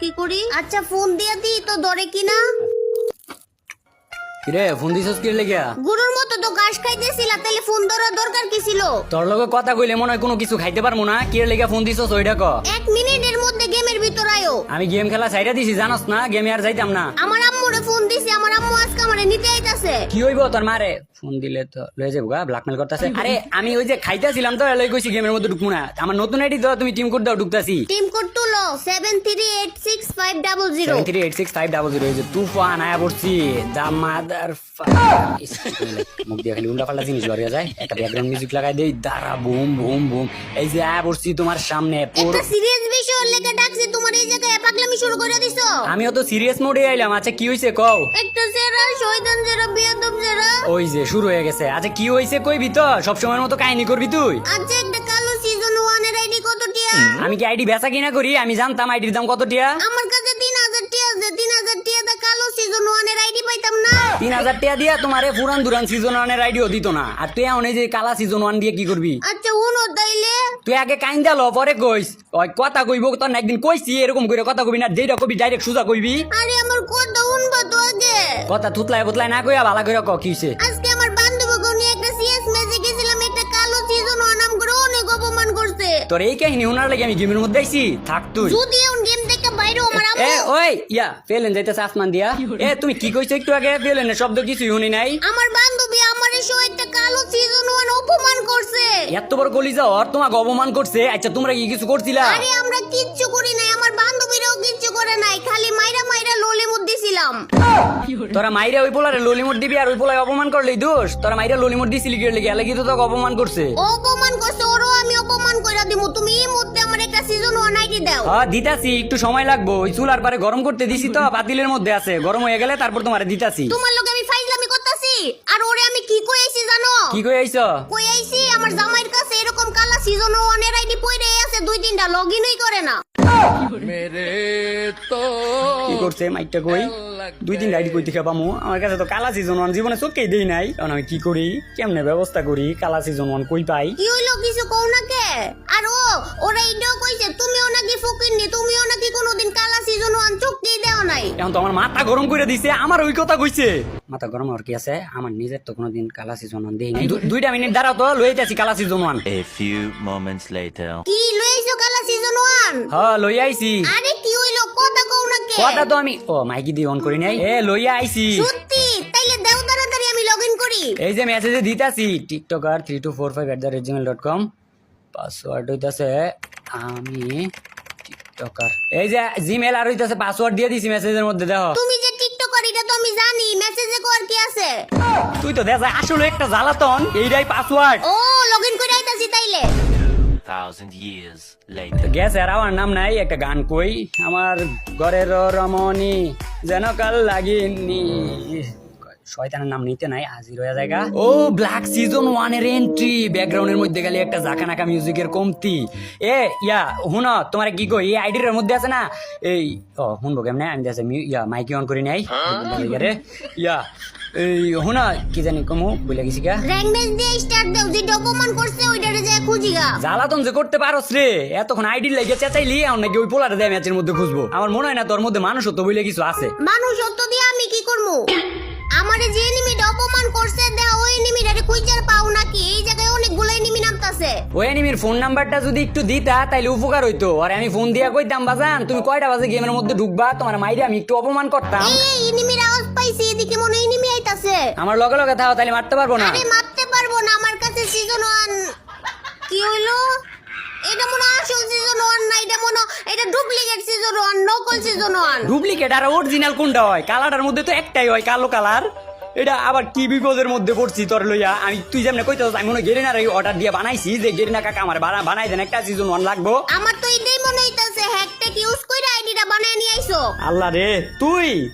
কি করি? আচ্ছা ফোন দিয়ে দি তো ধরে কিনা। কিরে ফোন দিছস কি লেগা? গুরুর মতো তো ঘাস খাইতেছিলা, তাহলে ফোন ধরার দরকার কি ছিল? তোর লগে কথা কইলে মনে হয় কোনো কিছু খাইতে পারবো না। কি লেগা ফোন দিছস ওইটা ক। 1 মিনিটের মধ্যে গেমের ভিতর আয়ো। আমি গেম খেলা ছাইরা দিছি জানোস না, গেমে আর যাইতাম না। আমার আম্মুরে ফোন দিছি, আমার আম্মু আজকে আমারে নিতে আইতাছে। কি হইব তোর মারে? ফোন দিলে তো লয়ে যাবো গা, ব্ল্যাকমেল করতেছে। আরে আমি ওই যে খাইতেছিলাম তো লই কইছি গেমের মধ্যে ঢুকবো না। আমার নতুন আইডি তো তুমি টিম কোড দাও, ঢুকতাছি। টিম কোড তুলো 7386500। 7386500 এই যে তুফান আয়া পড়ছি। দা মাদার মুখ দিয়ে খালি উল্টা পাল্টা জিনিস লড়িয়া যায়। একটা ব্যাকগ্রাউন্ড মিউজিক লাগাই দেই, দাঁড়া বুম বুম বুম। এই যে আয়া পড়ছি তোমার সামনে। একটা সিরিয়াস বিষয় লেগে ডাকছি, তোমার এই জায়গায় পাগলামি শুরু করে দিছো। আমিও তো সিরিয়াস মোডে আইলাম। আচ্ছা কি হইছে কও? একটা জেরা শয়তান জেরা বিয়াদব জেরা। ওই যে শুরু হয়ে গেছে। আচ্ছা কি হইছে কইবি তো? সব সময়ের মতো কাহিনী করবি তুই। আচ্ছা একটা কালো সিজন 1 এর আইডি কত টিয়া? আমি কি আইডি বেচা কিনা করি? আমি জানতাম আইডির দাম কত টিয়া। আমার কাছে 3000 টিয়া আছে। 3000 টিয়া দা কালো সিজন 1 এর আইডি পাইতাম না। 3000 টাকা দিয়া তোমারে পুরান দুরান সিজন 1 এর আইডিও দিত না। আর তুই এখন এই যে কালা সিজন 1 দিয়ে কি করবি? আচ্ছা হুনো তাইলে তুই আগে কাইন্দা ল পরে কইস। ওই কথা কইব তোর না একদিন কইছি এরকম করে কথা কইবি না, যেটা কবি ডাইরেক্ট সুজা কইবি। আরে আমার কথা শুনবা তো আগে। কথা থুতলায় বতলায় না কইয়া ভালো করে ক কি হইছে। আজকে আমার বান্ধবীকে নিয়ে একটা সিএস ম্যাচে গেছিলাম, একটা কালো সিজন 1 নাম করে অনেক অপমান করছে। তোর এই কাহিনী শোনার লাগি আমি গেমের মধ্যে আইছি। থাক তুই। যদি এমন গেম থেকে বাইরে আমার এ আম্মু ওই ইয়া ফেলেন যাইতেছে আসমান দিয়া। এ তুমি কি কইছো একটু আগে? ফেলেনের শব্দ কিছুই শুনি নাই। আমার বান্ধবী আমার এসে একটা কালো সিজন 1 অপমান করছে। এত বড় কলিজা ওর তোমাকে অপমান করছে? আচ্ছা তোমরা কি কিছু করছিলা? আরে আমরা কিচ্ছু করি নাই, আমার বান্ধবীরাও কিচ্ছু করে নাই, খালি মাইরা মাইরা ললিমুদ দিছিলাম। তোরা মাইরা ওই পোলারে ললিমুট দিবি আর ওই পোলায় অপমান করলেই দোষ? তোরা মাইরা ললিমুট দিছিলি কি লাগি? এলাকি তো তোকে অপমান করছে। অপমান করছে, ওরও আমি অপমান কইরা দিমু। তুমি এই মুহূর্তে আমার একটা সিজন 1 আইডি দাও। হ্যাঁ দিতাছি, একটু সময় লাগবো। ওই চুলার পারে গরম করতে দিছি তো, পাতিলের মধ্যে আছে। গরম হয়ে গেলে তারপর তোমারে দিতাছি। তোমার লগে আমি ফাইজলামি করতাছি। আর ওরে আমি কি কই আইছি জানো? কি কই আইছো? কই আইছি আমার জামাইয়ের কাছে এরকম কালা সিজন 1 এর আইডি পইরে আছে, 2-3টা লগইনই করে না। কি করছে মাইকটা কই? 2-3 আইডি কই থেকে পামু? আমার কাছে তো কালা সিজন 1 জীবনে চোখেই দেই নাই। কারণ আমি কি করি, কেমনে ব্যবস্থা করি, কালা সিজন 1 কই পাই? কি হইলো কিছু কও না কে? আর ওরা এটাও কইছে তুমিও নাকি ফকিন্নি, তুমিও নাকি কোনোদিন কালা সিজন 1 চোখেই দেও নাই। এখন তো আমার মাথা গরম করে দিছে। আমার ওই কথা কইছে। মাথা গরম আর কি আছে? আমার নিজের তো কোনোদিন কালা সিজন 1 দেই নাই। 2টা মিনিট দাঁড়াও তো, লইতেছি কালা season 1। A few moments later. কি লইছো কালা সিজন 1? হ্যাঁ লই আইছি। আরে কি হইলো কথা কও না কে? কথা তো আমি মাইকি দিয়ে অন করি নাই। লইয়া আইছি। সত্যি? তাইলে দাও তাড়াতাড়ি আমি লগইন করি। এই যে মেসেজে দিতাছি tiktoker3245@gmail.com। পাসওয়ার্ড হইতাছে আমি টিকটকার। এই যে জিমেল আর হইতাছে পাসওয়ার্ড দিয়ে দিছি মেসেজের মধ্যে, দেখো। তুমি যে টিকটকার এটা তো আমি জানি, মেসেজে কোয়ার কি আছে? তুই তো দেখা আসলে একটা জ্বালাতন। এইটাই পাসওয়ার্ড। ও লগইন করে আইতাছি তাইলে। 1,000 years later. গ্যাস আর আমার নাম নাই, একটা গান কই। আমার ঘরের রমণী যেন কাল লাগিনি। শয়তানের নাম নিতে নাই, হাজির হয়ে জায়গা। ও ব্ল্যাক সিজন 1 এর এন্ট্রি। ব্যাকগ্রাউন্ডের মধ্যে গেলে একটা জাকানাকা মিউজিকের কমতি। ইয়া হুন তোমার কি কই, এই আইডির মধ্যে আছে না এই শুনবো কেমনে? আমি দেশে মাইকি অন করি নাই রে। ইয়া এই হুন কি জানি কমু বলে গেছি গা। র‍্যাঙ্ক ম্যাচ দিয়ে স্টার্ট দাও, যে অপমান করছে ওইটারে যায় খুঁজিগা। জ্বালাতন যে করতে পারোস রে, এতক্ষণ আইডি লাগিয়ে চেঁচাইলি, এখন নাকি ওই পোলারে দেয় ম্যাচের মধ্যে খুঁজবো। আমার মনে হয় না তোর মধ্যে মানুষত্ব বলে কিছু আছে। মানুষ সত্য দিয়ে আমি কি করবো? আমারে যে এনিমিটা অপমান করছে দাও, ওই এনিমিটারে খুঁজার পাও নাকি? এই জায়গায় অনেকগুলো এনিমি নামতাছে। ওই এনিমির ফোন নাম্বারটা যদি একটু দিতা তাইলে উপকার হইতো। আর আমি ফোন দিয়া কইতাম বাজান তুমি কয়টা বাজে গেমের মধ্যে ঢুকবা, তোমার মাইরে আমি একটু অপমান করতাম। এই এনিমির আওয়াজ পাইছি, এদিকে মনে হয় এনিমি আইতাছে। আমার লগে লগে থাও, তাইলে মারতে পারবো না। আরে মারতে পারবো না, আমার কাছে সিজন 1 কি হইলো? এটা মনে হয় আসল সিজন 1 না, এটা ডুপ্লিকেট সিজন 1, নকল সিজন 1। ডুপ্লিকেট আর অরিজিনাল কোনটা হয়? কালারটার মধ্যে তো একটাই হয়, কালো কালার। এটা আবার কি বিপদের মধ্যে পড়ছি তোর লইয়া। আমি তুই যেমন কইতাছ আমি মনে গেরিনার অর্ডার দিয়ে বানাইছি যে গেরিনা কাকা আমার বানাই দেন একটা সিজন 1 লাগবো। আমার তো এটাই মনে হইতাছে হ্যাকটেক ইউজ কইরা আইডিটা বানায় নিয়ে আইছো। আল্লাহ রে,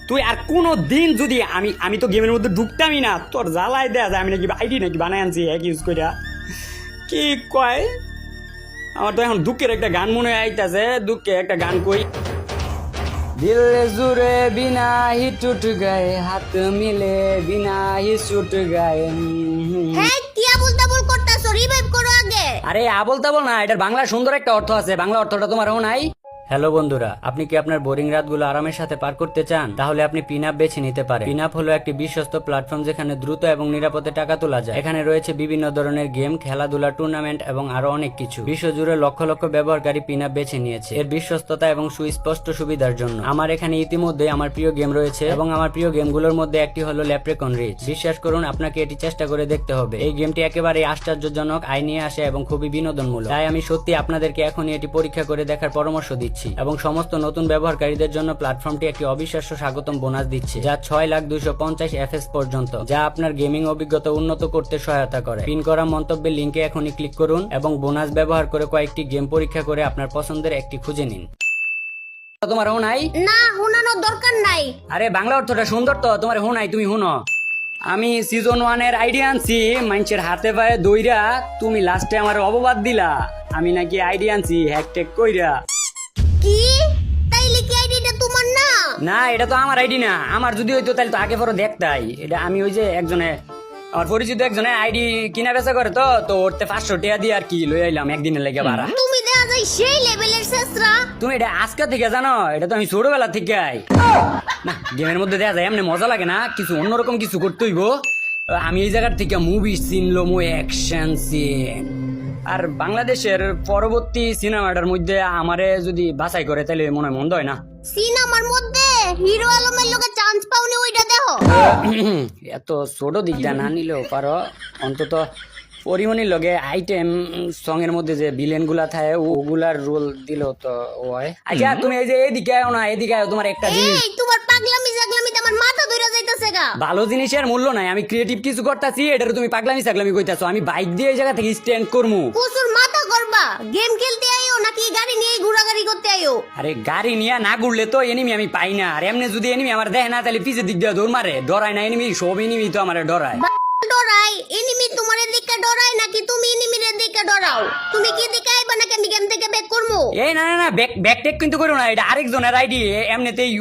তুই আর কোনো দিন যদি আমি তো গেমের মধ্যে ঢুকতামই না, তোর জ্বালায় দেয়া যায় আমি নাকি আইডি নাকি বানাই আনছি হ্যাক ইউজ কইরা। কি কয়? আমার তো এখন দুঃখের একটা গান মনে আইতাছে। দুঃখে একটা গান কই। दिल जुरे बिना ही टूट गए, हाथ मिले बिना ही छूट गए। হ্যাঁ কি আবুল তাবুল করতাছো? রিভাইভ করো আগে। আরে আবল তাবল না, এটার বাংলা সুন্দর একটা অর্থ আছে। বাংলা অর্থটা তোমারও নাই? হ্যালো বন্ধুরা, আপনি কি আপনার বোরিং রাতগুলো আরামের সাথে পার করতে চান? তাহলে আপনি পিনআপ বেছে নিতে পারেন। পিনআপ হলো একটি বিশ্বস্ত প্ল্যাটফর্ম যেখানে দ্রুত এবং নিরাপদে টাকা তোলা যায়। এখানে রয়েছে বিভিন্ন ধরনের গেম, খেলাধুলা, টুর্নামেন্ট এবং আরো অনেক কিছু। বিশ্বজুড়ে লক্ষ লক্ষ ব্যবহারকারী পিনআপ বেছে নিয়েছে এর বিশ্বস্ততা এবং সুস্পষ্ট সুবিধার জন্য। আমার এখানে ইতিমধ্যে আমার প্রিয় গেম রয়েছে এবং আমার প্রিয় গেমগুলোর মধ্যে একটি হলো ল্যাপ্রেকন রিচ। বিশ্বাস করুন, আপনাকে এটি চেষ্টা করে দেখতে হবে। এই গেমটি একেবারে আশ্চর্যজনক আয় নিয়ে আসে এবং খুবই বিনোদনমূলক। তাই আমি সত্যি আপনাদেরকে এখনই এটি পরীক্ষা করে দেখার পরামর্শ দিচ্ছি এবং সমস্ত নতুন ব্যবহারকারীদের জন্য প্ল্যাটফর্মটি একটি অবিশ্বাস্য স্বাগতম বোনাস দিচ্ছে, যা 6,250 FPS পর্যন্ত, যা আপনার গেমিং অভিজ্ঞতা উন্নত করতে সহায়তা করে। পিন করা মন্তব্যের লিঙ্কে এখনই ক্লিক করুন এবং বোনাস ব্যবহার করে কয়েকটি গেম পরীক্ষা করে আপনার পছন্দের একটি খুঁজে নিন। তোমার নাই? না, হুনানোর দরকার নাই। আরে বাংলা অর্থটা সুন্দর তো, তোমার নাই, তুমি হুনো। আমি সিজন 1 এর আইডিয়া আনছি, মানুষের হাতে পায়ে দইরা, তুমি লাস্টে আমার অপবাদ দিলা আমি নাকি আইডিয়া আনছি হ্যাকট্যাক কইরা। কি? তাইলে কি আইডিটা তোমার না? না, এটা তো আমার আইডি না। আমার যদি হইতো তাহলে তো আগে পরে দেখতাই। এটা আমি ওই যে একজনে আমার পরিচিত একজনে আইডি কিনা বেচা করে, তো ওরতে 500 টাকা দিয়ে আর কি লই আইলাম একদিনের লেগে ভাড়া। তুমি দেখা যায় সেই লেভেলের শেষরা। তুমি এটা আজকে থেকে জানো? এটা তো আমি ছোটবেলা থেকে না, গেমের মধ্যে দেখা যায় এমনি মজা লাগে না, কিছু অন্যরকম কিছু করতে হইব। আমি এই জায়গার থেকে মুভি সিন লোমো, অ্যাকশন সিন, আর বাংলাদেশের পরবর্তী সিনেমাটার মধ্যে আমারে যদি বাছাই করে তাহলে মনে হয় মন্দ হয় না। সিনেমার মধ্যে হিরো আলমের লোকে চান্স পাওনি, ওইটা দেখো। এত ছোট দিকটা না নিলেও পারো, অন্তত পরিমণির লগে আইটেম সং এর মধ্যে যে ভিলেন গুলা থাকে ওগুলার রোল দিলেও তো হয়। আচ্ছা তুমি এই যে এদিকে আও না, এদিকে আও, তোমার একটা জিনিস। এই তোমার পাগলামি জাগলামিতে আমার মাথা ধরে যাইতাছে গা। ভালো জিনিসের মূল্য নাই, আমি ক্রিয়েটিভ কিছু করতেছি, এটার তুমি পাগলামি সাগলামি কইতাছো। আমি বাইক দিয়ে এই জায়গা থেকে স্ট্যান্ড করমু। কুসুর মাথা করবা, গেম খেলতে আইও নাকি গাড়ি নিয়ে ঘোরাঘুরি করতে আইও? আরে গাড়ি নিয়ে না ঘুরলে তো এনিমি আমি পাই না, আর এমনি যদি এনিমি আমার দেখে না তাহলে পিছের দিক দিয়ে দৌড় মারে। ডরায় না এনিমি, সব এনিমি তো আমার ডরায়। ডরাই এনিমি তোমার দিকে ডরাই নাকি তুমি এনিমির দিকে ডরাও? তুমি কি দিকে আইবা নাকি আমি গেম থেকে ব্যাক করবো? এই না না না, ব্যাক টেক কিন্তু করো না, এটা আরেকজনের আইডি। এমনিতেই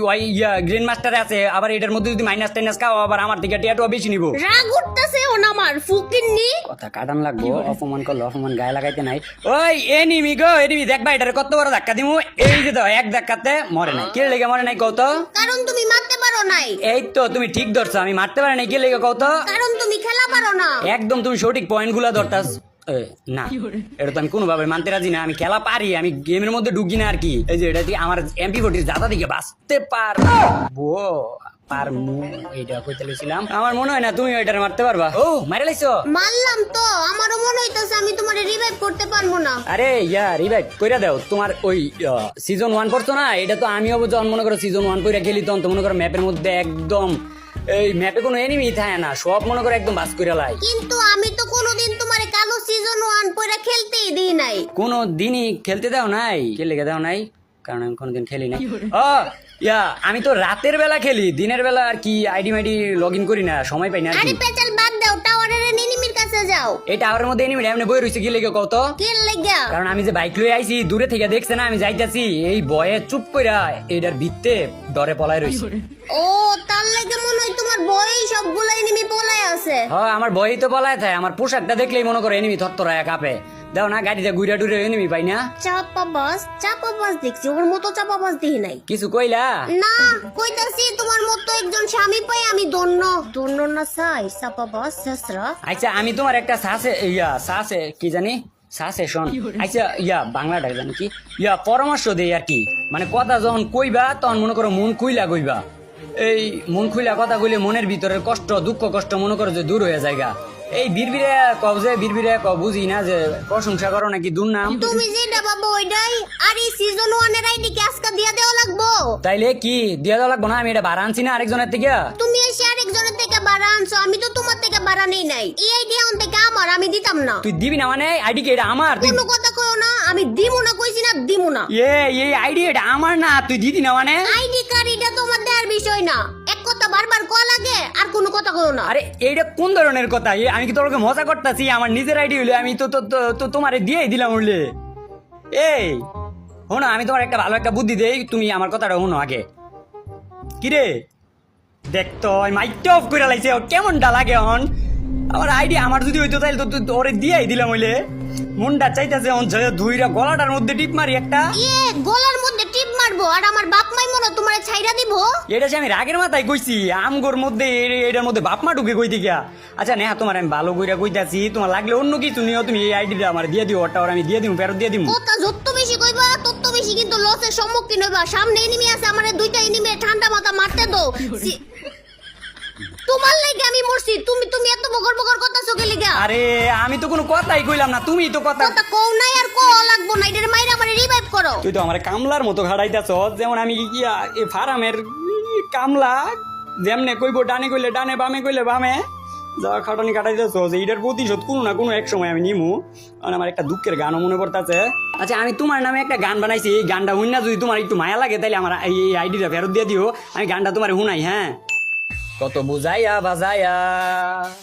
গ্রিন মাস্টার আছে, আবার এটার মধ্যে যদি মাইনাস টাইনাস খাও আবার আমার থেকে টিয়াটো বেশি নিব। রাগ উঠতেছে ওন আমার ফুকিন্নি। কথা কাটান লাগবো, অপমান করলো অপমান গায়ে লাগাইতে নাই। ওই এনিমি গো, এনিমি দেখবা এটারে কত বড় ধাক্কা দিমু। এই যে তো এক ধাক্কাতে মরে নাই। কে লেগে মরে নাই কত? কারণ তুমি মারতে পারো নাই। এই তো তুমি ঠিক ধরছো, আমি মারতে পারি নাই। কে লেগে কত? কারণ তুমি খেলা পারো না। একদম তুমি সঠিক পয়েন্ট গুলা ধরতাস। না, এটা তো আমি কোনোভাবে মানতে রাজি না। আমি খেলা পারি, আমি গেমের মধ্যে ঢুকি না আর কি। এই যে এটা দিয়ে আমার MP40 জাদা দিকে বাঁচতে পারবো। এইটা কইতে লইছিলাম। আমার মনে হয় না তুমি ওইটারে মারতে পারবা। ও মাইরা লাইছো? মারলাম তো, আমারও মনে হইতাছে আমি তোমারে রিভাইভ করতে পারবো না। আরে রিভাইভ কইরা দাও। তোমার ওই সিজন 1 করছো না, এটা তো আমিও যখন মনে করো সিজন 1 কইরা খেলি তখন তো মনে করো ম্যাপের মধ্যে একদম এই ম্যাপে কোনো এনিমি থাকে না, সব মনে করো একদম বাস কইরা লাই। কিন্তু আমি তো কোনোদিন তোমারে কালো সিজন 1 পয়রা খেলতেই দিই নাই। কোনো দিনই খেলতে দাও নাই? কে লেগে দাও নাই? কারণ আমি কোনোদিন খেলি নাই। আমি তো রাতের বেলা খেলি, দিনের বেলা আর কি আইডি মাইডি লগ ইন করি না, সময় পাই না আর আরে কি। পেচাল বাদ দাও, টাওয়ারের এনিমির কাছে যাও। এই টাওয়ারের মধ্যে এনিমি এমনি বই রইছে, কি লেগে কত? কে লাগা? কারণ আমি যে বাইক লয়ে আইছি, দূরে থেকে দেখছে না আমি যাইতাছি, এই ভয়ে চুপ কইরা এটার ভিত্তে ডরে পলায় রইছে। ও তার লাগে মনে হয় তোমার বয়ই সবগুলো এনিমি পলায় আছে। হ্যাঁ, আমার ভয়ই তো পলায় থাকে। আমার পোশাকটা দেখলেই মনে করো এনিমি থরথরায় কাঁপে। দাও না গাড়িতে ঘুরে টুরে এনিমি পাই না। চাপাবাজ দেখছি, ওর মতো চাপাবাজ দেখি নাই। কিছু কইলা? না কইতাছি তোমার মতো একজন স্বামী পাই আমি ধন্য না চাই চাপাবাজ শেষরা। আচ্ছা আমি তোমার একটা সাসে কি জানি সাসেশন, আচ্ছা বাংলাটা জানি কি পরামর্শ দেই আর কি। মানে কথা যখন কইবা তখন মনে করো মন খুইলা কইবা। এই মন খুইলা কথা কইলে মনের ভিতরের কষ্ট দুঃখ কষ্ট মনে করো যে দূর হয়ে যায়গা। এই বিড়বিড়ে বিড়বিড়ে বুঝি না যে প্রশংসা করো নাকি দুর্নাম। তুমি যেটা বাবা ওইটাই। আর এই সিজন 1 এর আইডি কি আজকে দিয়া দেওয়া লাগবো? তাইলে কি দিয়া দেওয়া লাগবো না? আমি এটা ভাড়া আনছি না আরেকজনের থেকে। তুমি এসে আরেকজনের থেকে ভাড়া আনছো, আমি তো তোমার থেকে ভাড়া নেই নাই। এই আইডি আন থেকে আমার, আমি দিতাম না। তুই দিবি না মানে? আইডি কি এটা আমার? কোনো কথা কইও না, আমি দিমু না কইছি না, দিমু না। এই আইডি এটা আমার না, তুই দিদি না মানে? আইডি কার্ড এটা তোমার দেওয়ার বিষয় না। এক কথা বারবার কল লাগে আর কোনো কথা কইও না। আরে এইটা কোন ধরনের কথা? আমি কি তোকে মজা করতেছি? আমার নিজের আইডি হইলে আমি তো তোমারে দিয়েই দিলাম উঠলে। এই শোনো, আমি তোমার একটা ভালো একটা বুদ্ধি দেই, তুমি আমার কথাটা শোনো আগে। কিরে দেখতো মাইকটা অফ করে লাইছে, কেমনটা লাগে এখন? আমার আইডি আমার যদি হইতো তাহলে তো ওরে দিয়েই দিলাম হইলে। মনটা চাইতেছে দুইটা গলাটার মধ্যে টিপ মারি একটা। গলার মধ্যে টিপ মারবো আর আমার বাপ মাই মনে তোমারে ছাইরা দিব। এটা যে আমি রাগের মাথায় কইছি, আমগোর মধ্যে এটার মধ্যে বাপ মা ঢুকে কই দিকা। আচ্ছা নেহা, তোমার আমি ভালো কইরা কইতাছি, তোমার লাগলে অন্য কিছু নিও, তুমি এই আইডিটা আমার দিয়ে দিও, ওটা আমি দিয়ে দিব, ফেরত দিয়ে দিব। কথা যত বেশি কইবা তত বেশি কিন্তু লসের সম্মুখীন হইবা। সামনে এনিমি আছে, আমারে দুইটা এনিমি ঠান্ডা মাথা মারতে দাও। তোমার লাগি আমি মরছি, তুমি এত বকর বকর কথা চোখে লিগা। আরে আমি তো কোনো কথাই কইলাম না, তুমি তো কথা কও নাই আর কও লাগবো না, এটার মাইরা আমারে রিভাইভ করো। তুই তো আমার কামলার মতো খাড়াইতাছ, যেমন আমি কি এই ফার্মের কামলা, যেমনে কইবো ডানে কইলে ডানে, বামে কইলে বামে, যা খাটানি কাটাইতেছ, এইটার প্রতিশোধ কোনো না কোনো এক সময় আমি নিমু। আর আমার একটা দুঃখের গানও মনে পড়তেছে। আচ্ছা আমি তোমার নামে একটা গান বানাইছি, এই গানটা হুইনা যদি তোমার একটু মায়া লাগে তাইলে আমার এই আইডিটা ফেরত দিয়ে দিও, আমি গানটা তোমার হুনাই। হ্যাঁ, কত বুঝাইয়া বাজাইয়া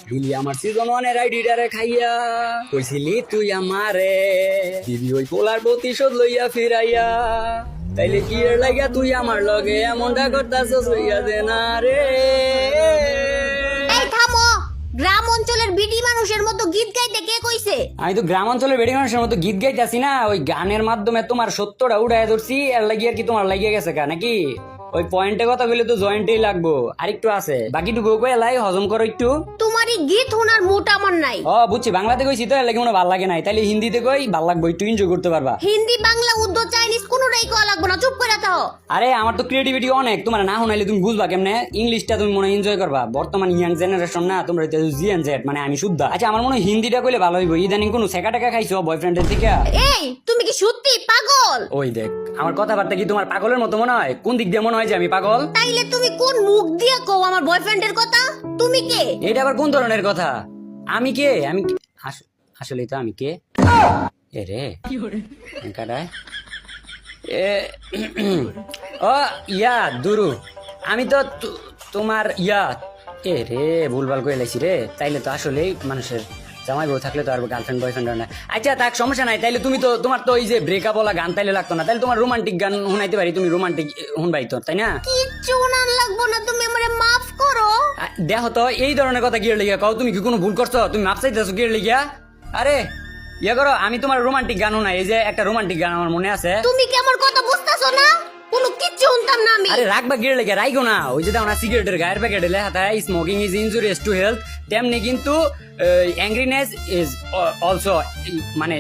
দিলি আমার সিজন 1 আইডিটারে খাইয়া, কইছিলি তুই আমারে দিবি ওই পোলার প্রতিশোধ লইয়া ফিরাইয়া, তাইলে কি এর লাগা তুই আমার লগে এমনটা করতাছস, লইয়া দে না রে। এই থামো, গ্রাম অঞ্চলের বিডি মানুষের মতো গীত গাইতে কে কইছে? আমি তো গ্রাম অঞ্চলের বেড়ি মানুষের মতো গীত গাইতেছি না, ওই গানের মাধ্যমে তোমার সত্যটা উড়াইয়া ধরছি, এর লাগিয়ে আর কি তোমার লাগিয়ে গেছে কা নাকি? ওই পয়েন্টে কথা বলে তো জয়েন্টেই লাগবো, আরেকটু আছে, বাকিটুকু কয়ে লাই হজম করো একটু। তোমারই গীত শোনার মুড আমার নাই। ও বুঝছি, বাংলাতে কইছি তো এর লাগে মনে ভাল লাগে নাই, তাইলে হিন্দিতে কই ভাল লাগবো, একটু এনজয় করতে পারবা। হিন্দি, বাংলা, উর্দু, চাইনিজ কোনোটাই কওয়া লাগবো না, চুপ করে থাও। আরে আমার তো ক্রিয়েটিভিটি অনেক, তোমার না শোনাইলে তুমি বুঝবা কেমনে? ইংলিশটা তুমি মনে এনজয় করবা, বর্তমান ইয়াং জেনারেশন না তোমরা, জিএন জেড মানে আমি শুদ্ধ। আচ্ছা আমার মনে হয় হিন্দিটা কইলে ভালো হইব। ইদানিং কোনো সেকা টাকা খাইছো বয়ফ্রেন্ডের থেকে? এই তুমি কি সত্যি পাগল? ওই দেখ, আমার কথাবার্তা কি তোমার পাগলের মতো মনে হয়? কোন দিক দিয়ে মনে হয় যে আমি পাগল? তাইলে তুমি কোন মুখ দিয়ে কও আমার বয়ফ্রেন্ডের কথা? তুমি কে? এটা আবার কোন ধরনের কথা? আমি কে? আমি আসলে তো আমি কে? এ রে কাটায় ও ইয়া দুরু, আমি তো তোমার ইয়া। এ রে ভুলভাল করে লাইছি রে, তাইলে তো আসলে মানুষের জামাই বউ থাকলে তো আর গার্লফ্রেন্ড বয়ফ্রেন্ড না। আচ্ছা তাক সমস্যা নাই, তাইলে তুমি তো তোমার তো ওই যে ব্রেকআপ ওলা গান তাইলে লাগতো না, তাইলে তোমার রোমান্টিক গান শুনাইতে পারি, তুমি রোমান্টিক শুনবাই তো, তাই না? কিচ্ছু শোনার লাগবো না, তুমি আমারে মাফ করো। দেখো তো এই ধরনের কথা কি লেগে কও? তুমি কি কোনো ভুল করছো? তুমি মাপ চাইতেছো কি লেগিয়া? আরে ইয়ে করো, আমি তোমার রোমান্টিক গান শুনাই, এই যে একটা রোমান্টিক গান আমার মনে আছে। তুমি কি আমার কথা বুঝতাছো না? কোনো কিচ্ছু শুনতাম না আমি। আরে রাখবা গিয়ে লেগে রাইগো না, ওই যে দাও না সিগারেটের গায়ের প্যাকেটে লেখা থাকে smoking is injurious to health, তেমনি কিন্তু অ্যাংরিনেস ইজ অলসো, মানে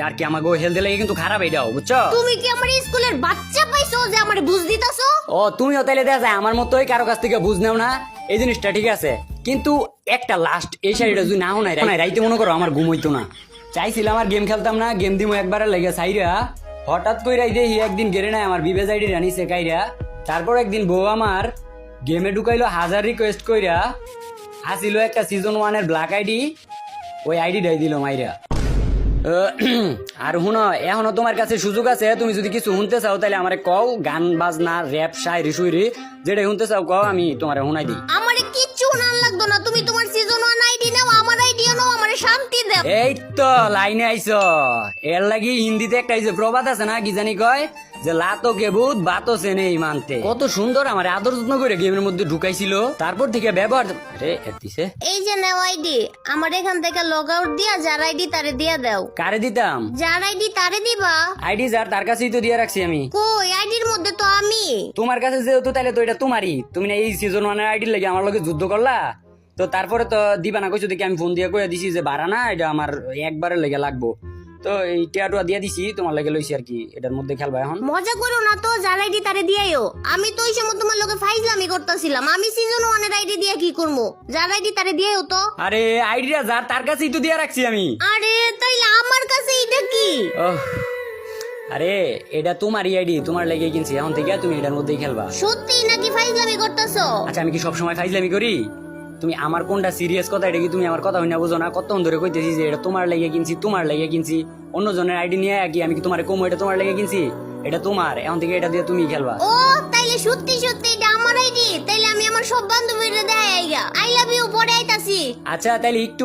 আর কি আমাকে হেলথ লাগে কিন্তু খারাপ, এটাও বুঝছো? তুমি কি আমার স্কুলের বাচ্চা পাইছো যে আমারে বুঝ দিতাছো? ও তুমিও তাইলে দেখা যায় আমার মতোই কারো কাছ থেকে বুঝ নাও না, এই জিনিসটা ঠিক আছে। কিন্তু একটা লাস্ট এই শাড়িটা যদি না হোনাই রাইতে মনে করো আমার ঘুম হইতো না, চাইছিলাম আর গেম খেলতাম না, গেম দিমো একবারে লেগে সাইরা, হঠাৎ কইরাই দেখি একদিন গেরে নাই আমার বিবেজ আইডি রানিছে কাইরা, তারপর একদিন বউ আমার গেমে ঢুকাইলো 1000 রিকোয়েস্ট কইরা, আসিল একটা সিজন 1 এর ব্ল্যাক আইডি, ওই আইডিটাই দিল মাইরা। আর হুনো এখনো তোমার কাছে সুযোগ আছে, তুমি যদি কিছু শুনতে চাও তাহলে আমারে কও, গান বাজনা র‍্যাপ শায়রি সুইরি যেটা শুনতে চাও কও, আমি তোমারে শুনাই দিই। আমারে কিচ্ছু শোনার লাগতো না, তুমি তোমার সিজন 1 আইডি নাও, আমার আইডি নাও, আমারে শান্তি দাও। এই তো লাইনে আইছো, এর লাগি হিন্দিতে একটা এই যে প্রবাদ আছে না, কি জানি কয় যে লাতো কে ভূত বাতো সে নেই মানতে। কত সুন্দর আমার আদর যত্ন করে গেমের মধ্যে ঢুকাইছিল, তারপর থেকে ব্যবহার। আরে এর দিছে, এই যে নাও আইডি, আমার এখান থেকে লগ আউট দিয়া যার আইডি তারে দিয়া দাও। কারে দিতাম? যার আইডি তারে দিবা। আইডি যার তার কাছেই তো দিয়ে রাখছি আমি। কই আইডির মধ্যে তো আমি। তোমার কাছে যেহেতু তাইলে তো এটা তোমারই, তুমি না এই সিজন 1 এর আইডির লাগি আমার লগে যুদ্ধ করলা, তো তারপরে তো দিবা না কইছো দেখি, আমি ফোন দিয়ে কইয়া দিছি যে বাড়া না, এটা আমার একবারের লেগে লাগবো, তো এই টিয়াটুয়া দিয়ে দিছি, তোমার লাগে লইছি আর কি, এটার মধ্যে খেলবা এখন। মজা করো না তো, যার আইডি তারে দিয়াইও। আমি তো ওই সময় তোমার লগে ফাইজলামি করতেছিলাম, আমি সিজন 1 এর আইডি দিয়ে কি করবো? যার আইডি তারে দিয়াইও তো। আরে আইডিয়া যার তার কাছেই তো দিয়ে রাখছি আমি। আরে তাইলে আমার কাছে এটা কি? ওহ, আরে এটা তোমারই আইডি, তোমার লেগে কিনছি, এখন থেকে তুমি এটার মধ্যেই খেলবা। সত্যি নাকি ফাইজলামি করতেছো? আচ্ছা আমি কি সবসময় ফাইজলামি করি? তুমি আমার কোনটা সিরিয়াস কথা, এটা কি তুমি আমার কথা হইনা বুঝো না? কতক্ষণ ধরে কইতেছি যে এটা তোমার লেগে কিনছি, তোমার লেগে কিনছি, অন্য জনের আইডি নিয়ে কি আমি কি তোমার কম, এটা তোমার লেগে কিনছি, এটা তোমার, এখন থেকে এটা দিয়ে তুমি খেলবা। ও তাইলে সত্যি সত্যি এটা আমার আইডি, তাইলে আমি আমার সব বান্ধবীদের দেখাই আইগা। আই লাভ ইউ, পরে আইতাছি। আচ্ছা তাইলে একটু